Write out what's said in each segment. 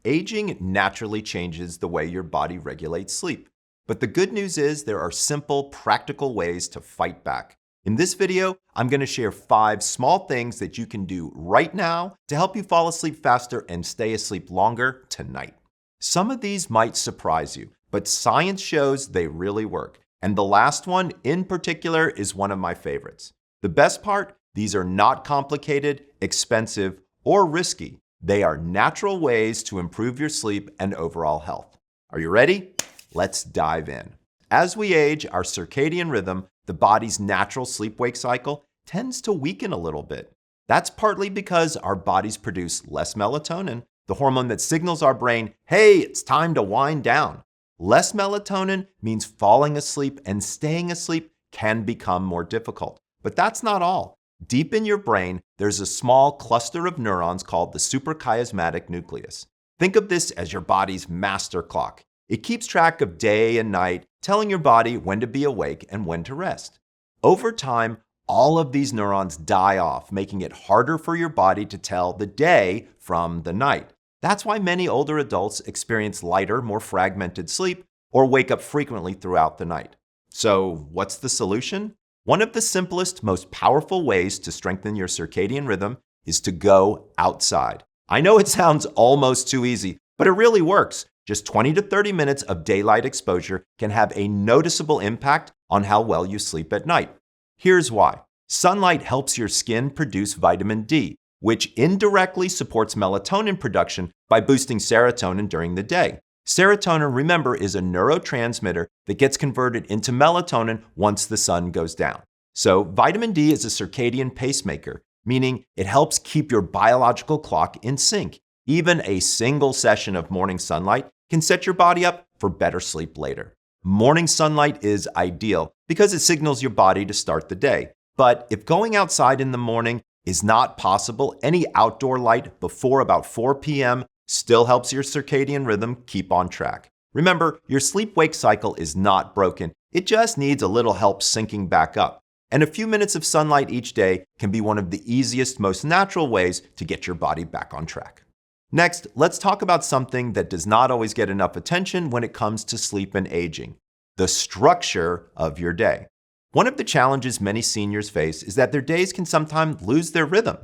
aging naturally changes the way your body regulates sleep. But the good news is there are simple, practical ways to fight back. In this video, I'm going to share 5 small things that you can do right now to help you fall asleep faster and stay asleep longer tonight. Some of these might surprise you, but science shows they really work. And the last one in particular is one of my favorites. The best part, these are not complicated, expensive, or risky. They are natural ways to improve your sleep and overall health. Are you ready? Let's dive in. As we age, our circadian rhythm, the body's natural sleep-wake cycle, tends to weaken a little bit. That's partly because our bodies produce less melatonin, the hormone that signals our brain, hey, it's time to wind down. Less melatonin means falling asleep and staying asleep can become more difficult. But that's not all. Deep in your brain, there's a small cluster of neurons called the suprachiasmatic nucleus. Think of this as your body's master clock. It keeps track of day and night, telling your body when to be awake and when to rest. Over time, all of these neurons die off, making it harder for your body to tell the day from the night. That's why many older adults experience lighter, more fragmented sleep or wake up frequently throughout the night. So, what's the solution? One of the simplest, most powerful ways to strengthen your circadian rhythm is to go outside. I know it sounds almost too easy, but it really works. Just 20 to 30 minutes of daylight exposure can have a noticeable impact on how well you sleep at night. Here's why. Sunlight helps your skin produce vitamin D, which indirectly supports melatonin production by boosting serotonin during the day. Serotonin, remember, is a neurotransmitter that gets converted into melatonin once the sun goes down. So vitamin D is a circadian pacemaker, meaning it helps keep your biological clock in sync. Even a single session of morning sunlight can set your body up for better sleep later. Morning sunlight is ideal because it signals your body to start the day. But if going outside in the morning is not possible, any outdoor light before about 4 p.m. still helps your circadian rhythm keep on track. Remember, your sleep-wake cycle is not broken. It just needs a little help syncing back up. And a few minutes of sunlight each day can be one of the easiest, most natural ways to get your body back on track. Next, let's talk about something that does not always get enough attention when it comes to sleep and aging: the structure of your day. One of the challenges many seniors face is that their days can sometimes lose their rhythm.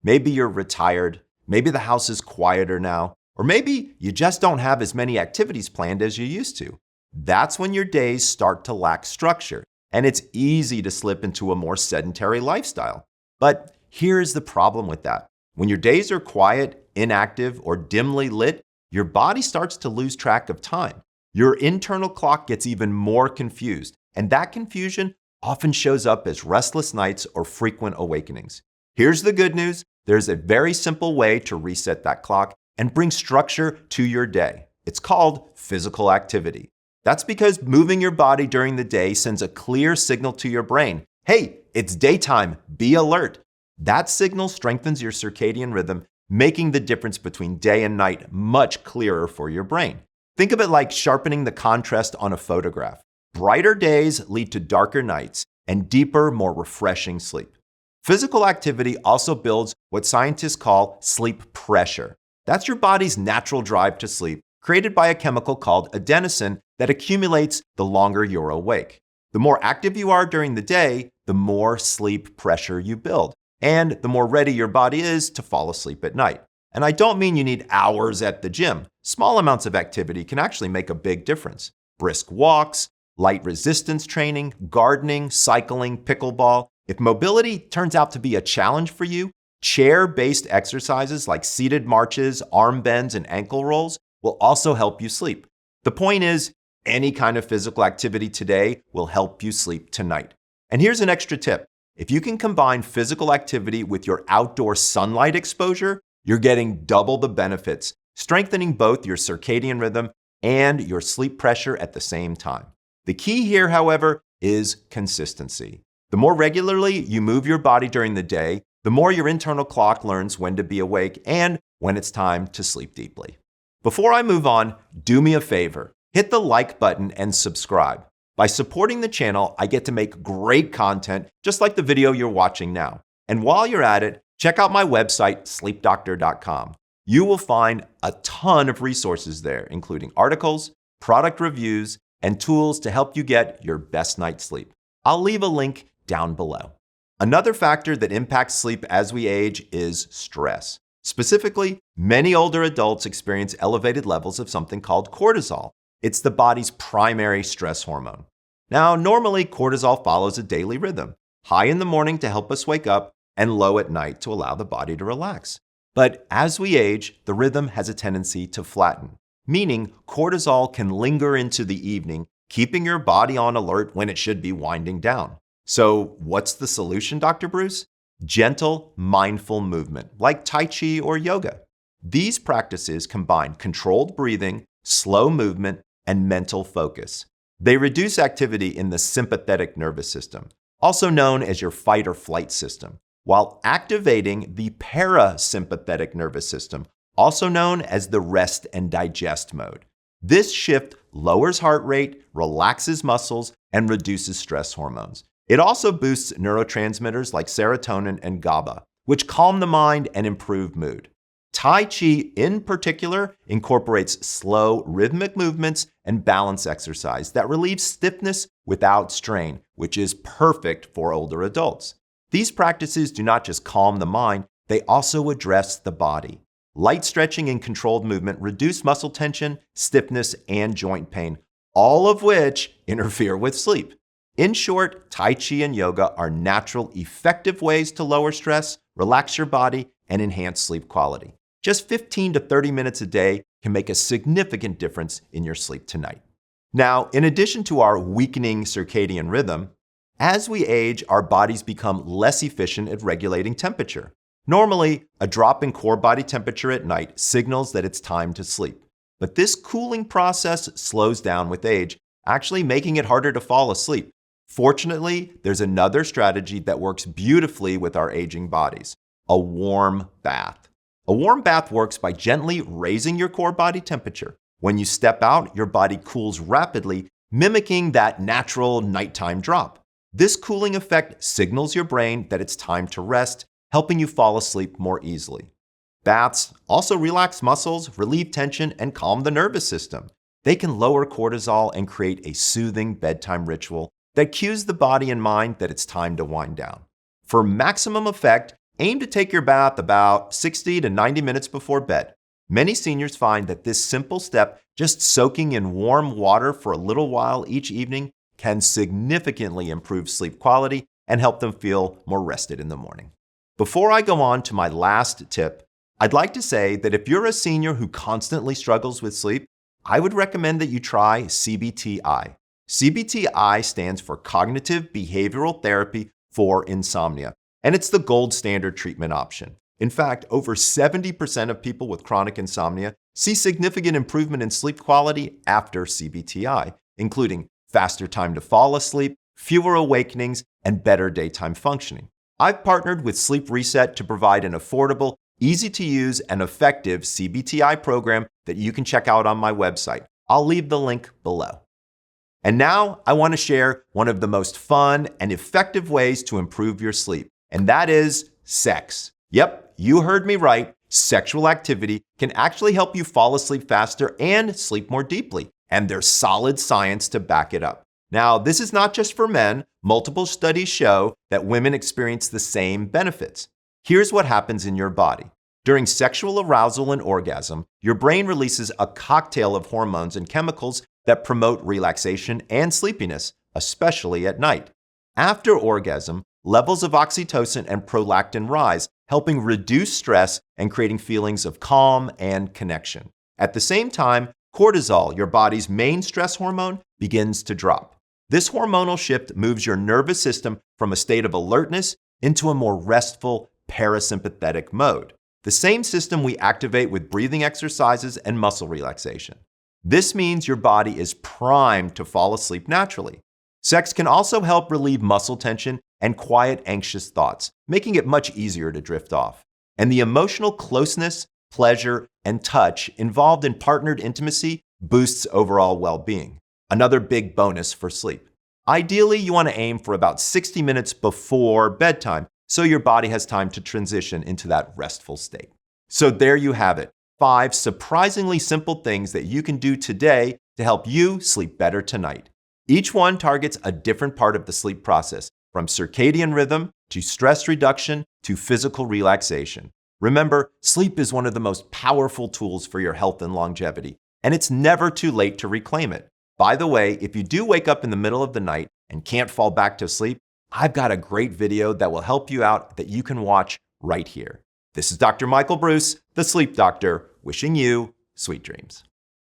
Maybe you're retired, maybe the house is quieter now, or maybe you just don't have as many activities planned as you used to. That's when your days start to lack structure, and it's easy to slip into a more sedentary lifestyle. But here's the problem with that. When your days are quiet, inactive, or dimly lit, your body starts to lose track of time. Your internal clock gets even more confused, and that confusion often shows up as restless nights or frequent awakenings. Here's the good news. There's a very simple way to reset that clock and bring structure to your day. It's called physical activity. That's because moving your body during the day sends a clear signal to your brain. Hey, it's daytime, be alert. That signal strengthens your circadian rhythm, making the difference between day and night much clearer for your brain. Think of it like sharpening the contrast on a photograph. Brighter days lead to darker nights and deeper, more refreshing sleep. Physical activity also builds what scientists call sleep pressure. That's your body's natural drive to sleep, created by a chemical called adenosine that accumulates the longer you're awake. The more active you are during the day, the more sleep pressure you build, and the more ready your body is to fall asleep at night. And I don't mean you need hours at the gym. Small amounts of activity can actually make a big difference. Brisk walks, light resistance training, gardening, cycling, pickleball. If mobility turns out to be a challenge for you, chair-based exercises like seated marches, arm bends, and ankle rolls will also help you sleep. The point is, any kind of physical activity today will help you sleep tonight. And here's an extra tip. If you can combine physical activity with your outdoor sunlight exposure, you're getting double the benefits, strengthening both your circadian rhythm and your sleep pressure at the same time. The key here, however, is consistency. The more regularly you move your body during the day, the more your internal clock learns when to be awake and when it's time to sleep deeply. Before I move on, do me a favor. Hit the like button and subscribe. By supporting the channel, I get to make great content just like the video you're watching now. And while you're at it, check out my website, sleepdoctor.com. You will find a ton of resources there, including articles, product reviews, and tools to help you get your best night's sleep. I'll leave a link down below. Another factor that impacts sleep as we age is stress. Specifically, many older adults experience elevated levels of something called cortisol. It's the body's primary stress hormone. Now, normally cortisol follows a daily rhythm, high in the morning to help us wake up and low at night to allow the body to relax. But as we age, the rhythm has a tendency to flatten, meaning cortisol can linger into the evening, keeping your body on alert when it should be winding down. So what's the solution, Dr. Bruce? Gentle, mindful movement, like Tai Chi or yoga. These practices combine controlled breathing, slow movement, and mental focus. They reduce activity in the sympathetic nervous system, also known as your fight or flight system, while activating the parasympathetic nervous system, also known as the rest and digest mode. This shift lowers heart rate, relaxes muscles, and reduces stress hormones. It also boosts neurotransmitters like serotonin and GABA, which calm the mind and improve mood. Tai Chi, in particular, incorporates slow, rhythmic movements and balance exercise that relieves stiffness without strain, which is perfect for older adults. These practices do not just calm the mind, they also address the body. Light stretching and controlled movement reduce muscle tension, stiffness, and joint pain, all of which interfere with sleep. In short, Tai Chi and yoga are natural, effective ways to lower stress, relax your body, and enhance sleep quality. Just 15 to 30 minutes a day can make a significant difference in your sleep tonight. Now, in addition to our weakening circadian rhythm, as we age, our bodies become less efficient at regulating temperature. Normally, a drop in core body temperature at night signals that it's time to sleep. But this cooling process slows down with age, actually making it harder to fall asleep. Fortunately, there's another strategy that works beautifully with our aging bodies: a warm bath. A warm bath works by gently raising your core body temperature. When you step out, your body cools rapidly, mimicking that natural nighttime drop. This cooling effect signals your brain that it's time to rest, helping you fall asleep more easily. Baths also relax muscles, relieve tension, and calm the nervous system. They can lower cortisol and create a soothing bedtime ritual that cues the body and mind that it's time to wind down. For maximum effect, aim to take your bath about 60 to 90 minutes before bed. Many seniors find that this simple step, just soaking in warm water for a little while each evening, can significantly improve sleep quality and help them feel more rested in the morning. Before I go on to my last tip, I'd like to say that if you're a senior who constantly struggles with sleep, I would recommend that you try CBTI. CBTI stands for Cognitive Behavioral Therapy for Insomnia, and it's the gold standard treatment option. In fact, over 70% of people with chronic insomnia see significant improvement in sleep quality after CBTI, including faster time to fall asleep, fewer awakenings, and better daytime functioning. I've partnered with Sleep Reset to provide an affordable, easy-to-use, and effective CBTI program that you can check out on my website. I'll leave the link below. And now I want to share one of the most fun and effective ways to improve your sleep, and that is sex. Yep, you heard me right. Sexual activity can actually help you fall asleep faster and sleep more deeply, and there's solid science to back it up. Now, this is not just for men. Multiple studies show that women experience the same benefits. Here's what happens in your body. During sexual arousal and orgasm, your brain releases a cocktail of hormones and chemicals that promote relaxation and sleepiness, especially at night. After orgasm, levels of oxytocin and prolactin rise, helping reduce stress and creating feelings of calm and connection. At the same time, cortisol, your body's main stress hormone, begins to drop. This hormonal shift moves your nervous system from a state of alertness into a more restful parasympathetic mode, the same system we activate with breathing exercises and muscle relaxation. This means your body is primed to fall asleep naturally. Sex can also help relieve muscle tension and quiet anxious thoughts, making it much easier to drift off. And the emotional closeness, pleasure, and touch involved in partnered intimacy boosts overall well-being. Another big bonus for sleep. Ideally, you want to aim for about 60 minutes before bedtime, so your body has time to transition into that restful state. So there you have it, 5 surprisingly simple things that you can do today to help you sleep better tonight. Each one targets a different part of the sleep process, from circadian rhythm to stress reduction to physical relaxation. Remember, sleep is one of the most powerful tools for your health and longevity, and it's never too late to reclaim it. By the way, if you do wake up in the middle of the night and can't fall back to sleep, I've got a great video that will help you out that you can watch right here. This is Dr. Michael Bruce, the Sleep Doctor, wishing you sweet dreams.